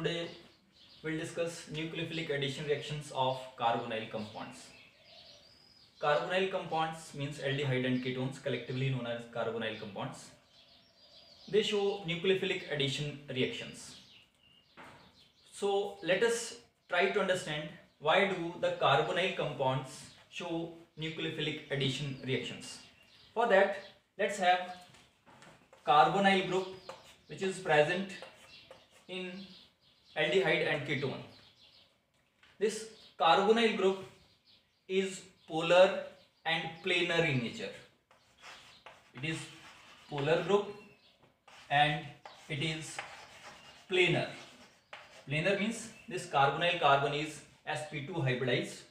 Today we'll discuss nucleophilic addition reactions of carbonyl compounds. Carbonyl compounds means aldehyde and ketones, collectively known as carbonyl compounds. They show nucleophilic addition reactions. So let us try to understand why do the carbonyl compounds show nucleophilic addition reactions. For that, let's have carbonyl group which is present in aldehyde and ketone. This carbonyl group is polar and planar in nature. It is polar group and it is planar. Planar means this carbonyl carbon is sp2 hybridized.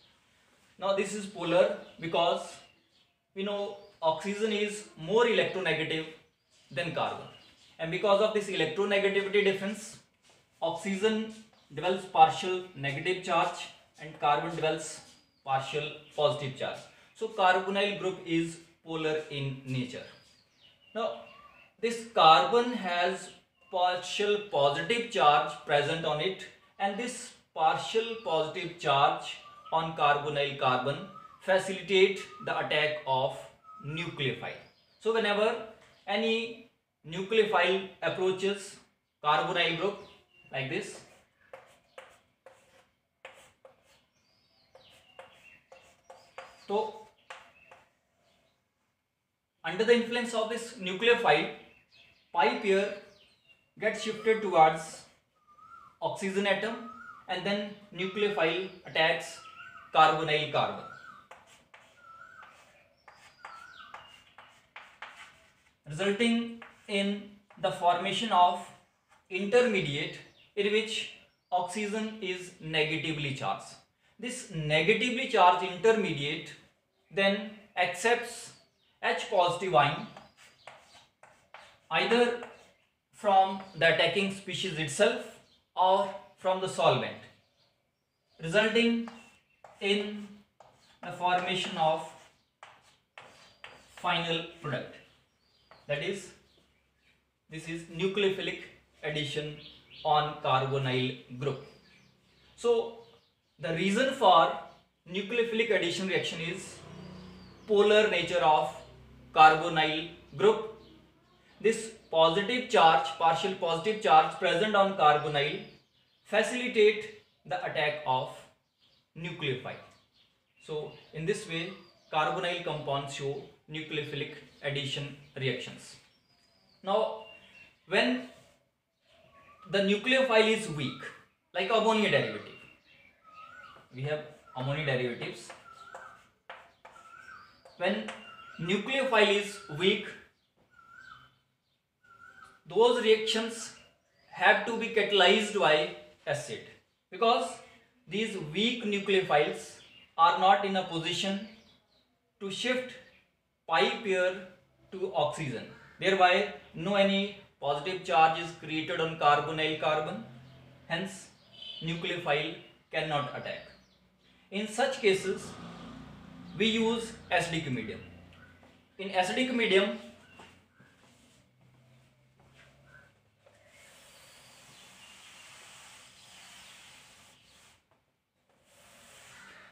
Now this is polar because we know oxygen is more electronegative than carbon, and because of this electronegativity difference, oxygen develops partial negative charge and carbon develops partial positive charge. So carbonyl group is polar in nature. Now this carbon has partial positive charge present on it, and this partial positive charge on carbonyl carbon facilitate the attack of nucleophile. So whenever any nucleophile approaches carbonyl group like this, so under the influence of this nucleophile, pi pair gets shifted towards oxygen atom, and then nucleophile attacks carbonyl carbon, resulting in the formation of intermediate in which oxygen is negatively charged. This negatively charged intermediate then accepts H positive ion either from the attacking species itself or from the solvent, resulting in the formation of final product. That is, this is nucleophilic addition on carbonyl group. So the reason for nucleophilic addition reaction is polar nature of carbonyl group. This positive charge, partial positive charge present on carbonyl facilitate the attack of nucleophile. So in this way, carbonyl compounds show nucleophilic addition reactions. Now when the nucleophile is weak, like ammonia derivative, we have ammonia derivatives. When nucleophile is weak, those reactions have to be catalyzed by acid, because these weak nucleophiles are not in a position to shift pi pair to oxygen. Thereby no any positive charge is created on carbonyl carbon, hence nucleophile cannot attack. In such cases we use acidic medium. In acidic medium,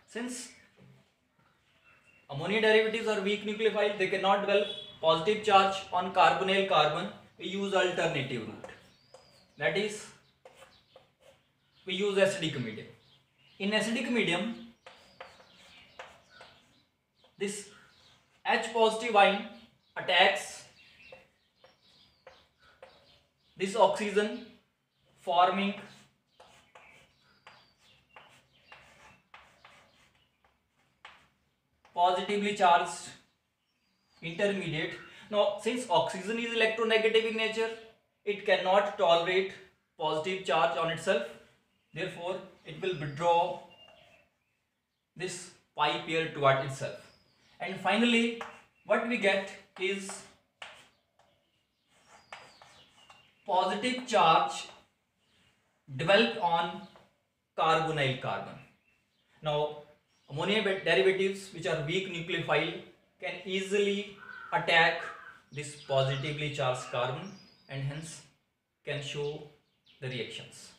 since ammonia derivatives are weak nucleophile, they cannot develop positive charge on carbonyl carbon. We use alternative route, that is, we use acidic medium. In acidic medium, this H positive ion attacks this oxygen, forming positively charged intermediate. Now since oxygen is electronegative in nature, it cannot tolerate positive charge on itself, therefore it will withdraw this pi pair toward itself, and finally what we get is positive charge developed on carbonyl carbon. Now ammonia derivatives which are weak nucleophile can easily attack this positively charged carbon and hence can show the reactions.